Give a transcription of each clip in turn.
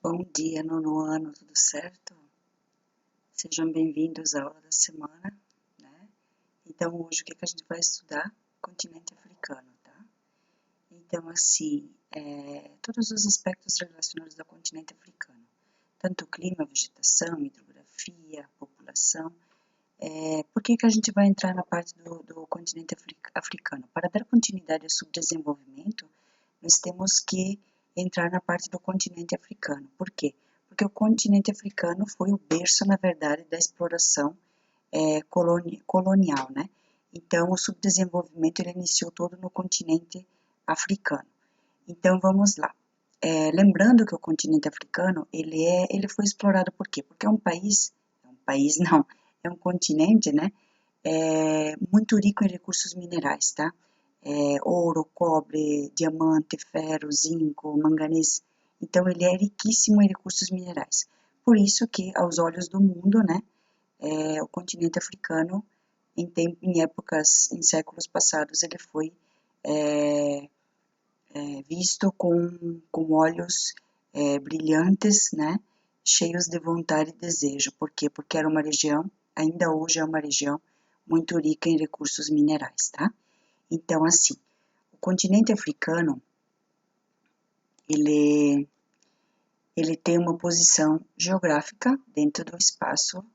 Bom dia, nono ano, tudo certo? Sejam bem-vindos à aula da semana, né? Então, hoje o que a gente vai estudar? Continente africano, tá? Então, assim, todos os aspectos relacionados ao continente africano, tanto clima, vegetação, hidrografia, população. Por que a gente vai entrar na parte do continente africano? Para dar continuidade ao subdesenvolvimento, nós temos que entrar na parte do continente africano. Por quê? Porque o continente africano foi o berço, na verdade, da exploração colonial, né? Então, o subdesenvolvimento ele iniciou todo no continente africano. Então, vamos lá. Lembrando que o continente africano ele foi explorado por quê? Porque é um país não, é um continente, né? Muito rico em recursos minerais, tá? Ouro, cobre, diamante, ferro, zinco, manganês. Então, ele é riquíssimo em recursos minerais. Por isso que, aos olhos do mundo, né, o continente africano, em séculos passados, ele foi visto com olhos brilhantes, né, cheios de vontade e desejo. Por quê? Porque era uma região, ainda hoje é uma região muito rica em recursos minerais, tá? Então, assim, o continente africano, ele tem uma posição geográfica dentro do espaço,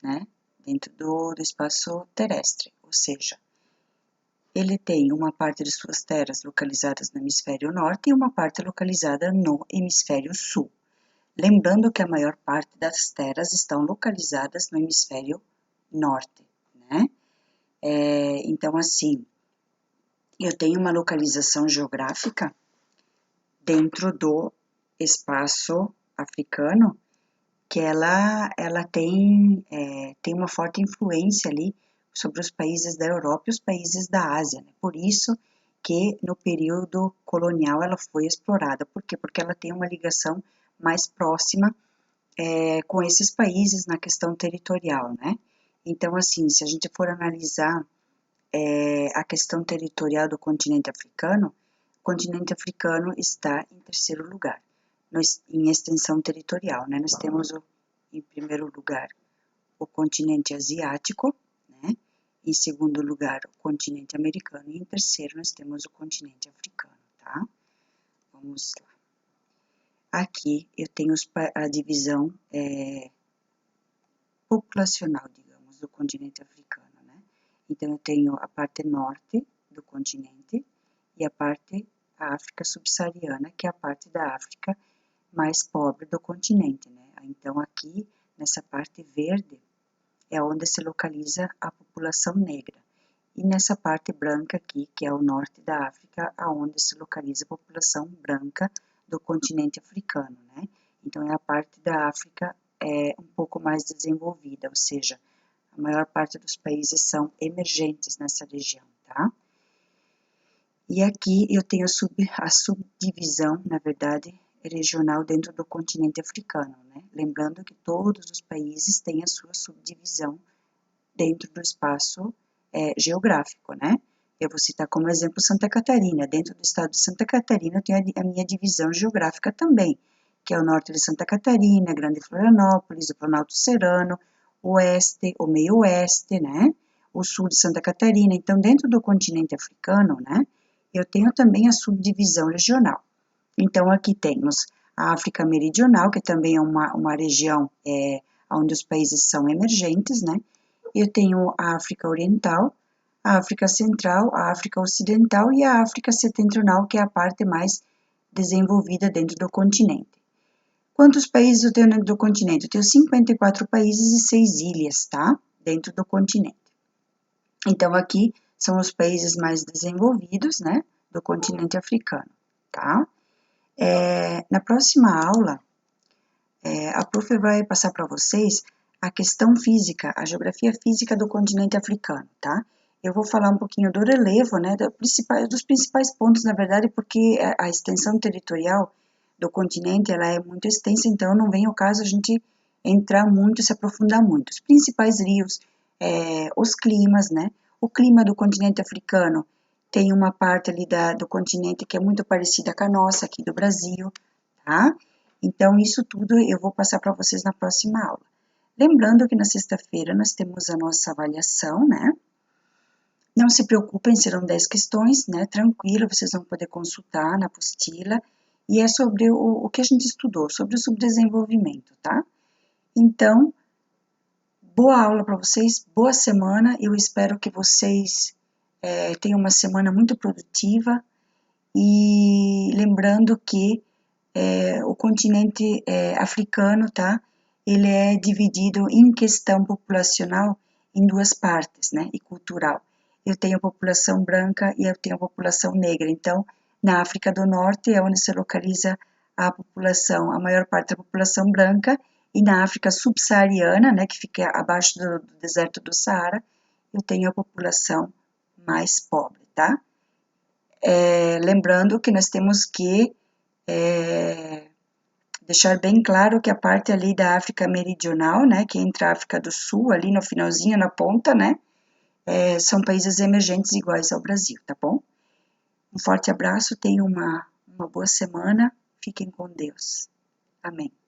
né? Dentro do espaço terrestre, ou seja, ele tem uma parte de suas terras localizadas no hemisfério norte e uma parte localizada no hemisfério sul. Lembrando que a maior parte das terras estão localizadas no hemisfério norte, né? Então, assim, eu tenho uma localização geográfica dentro do espaço africano que ela tem uma forte influência ali sobre os países da Europa e os países da Ásia, né? Por isso que no período colonial ela foi explorada. Por quê? Porque ela tem uma ligação mais próxima com esses países na questão territorial, né? Então, assim, se a gente for analisar a questão territorial do continente africano, o continente africano está em terceiro lugar, em extensão territorial, né? Nós temos, em primeiro lugar, o continente asiático, né? Em segundo lugar, o continente americano, e em terceiro nós temos o continente africano, tá? Vamos lá. Aqui eu tenho a divisão populacional, digamos, do continente africano, né? Então, eu tenho a parte norte do continente e a parte África subsaariana, que é a parte da África mais pobre do continente, né? Então, aqui, nessa parte verde, é onde se localiza a população negra. E nessa parte branca aqui, que é o norte da África, aonde se localiza a população branca do continente africano, né? Então, é a parte da África um pouco mais desenvolvida, ou seja, a maior parte dos países são emergentes nessa região, tá? E aqui eu tenho a subdivisão, na verdade, regional dentro do continente africano, né? Lembrando que todos os países têm a sua subdivisão dentro do espaço geográfico, né? Eu vou citar como exemplo Santa Catarina. Dentro do estado de Santa Catarina, eu tenho a minha divisão geográfica também, que é o norte de Santa Catarina, Grande Florianópolis, o Planalto Serrano, o oeste, o meio-oeste, né? O sul de Santa Catarina. Então, dentro do continente africano, né? Eu tenho também a subdivisão regional. Então, aqui temos a África Meridional, que também é uma região onde os países são emergentes, né? Eu tenho a África Oriental, a África Central, a África Ocidental e a África Setentrional, que é a parte mais desenvolvida dentro do continente. Quantos países eu tenho dentro do continente? Eu tenho 54 países e 6 ilhas, tá? Dentro do continente. Então, aqui são os países mais desenvolvidos, né? Do continente africano, tá? Na próxima aula, a prof vai passar para vocês a questão física, a geografia física do continente africano, tá? Eu vou falar um pouquinho do relevo, né, dos principais pontos, na verdade, porque a extensão territorial do continente, ela é muito extensa, então não vem ao caso a gente entrar muito, se aprofundar muito. Os principais rios, os climas, né? O clima do continente africano tem uma parte ali do continente que é muito parecida com a nossa, aqui do Brasil, tá? Então, isso tudo eu vou passar para vocês na próxima aula. Lembrando que na sexta-feira nós temos a nossa avaliação, né? Não se preocupem, serão 10 questões, né? Tranquilo, vocês vão poder consultar na apostila. E é sobre o que a gente estudou, sobre o subdesenvolvimento, tá? Então, boa aula para vocês, boa semana. Eu espero que vocês tenham uma semana muito produtiva. E lembrando que o continente africano, tá? Ele é dividido em questão populacional em duas partes, né? E cultural. Eu tenho a população branca e eu tenho a população negra. Então, na África do Norte é onde se localiza a população, a maior parte da população branca, e na África subsaariana, né, que fica abaixo do deserto do Saara, eu tenho a população mais pobre, tá? Lembrando que nós temos que deixar bem claro que a parte ali da África Meridional, né, que entra a África do Sul, ali no finalzinho, na ponta, né, são países emergentes iguais ao Brasil, tá bom? Um forte abraço, tenham uma boa semana, fiquem com Deus. Amém.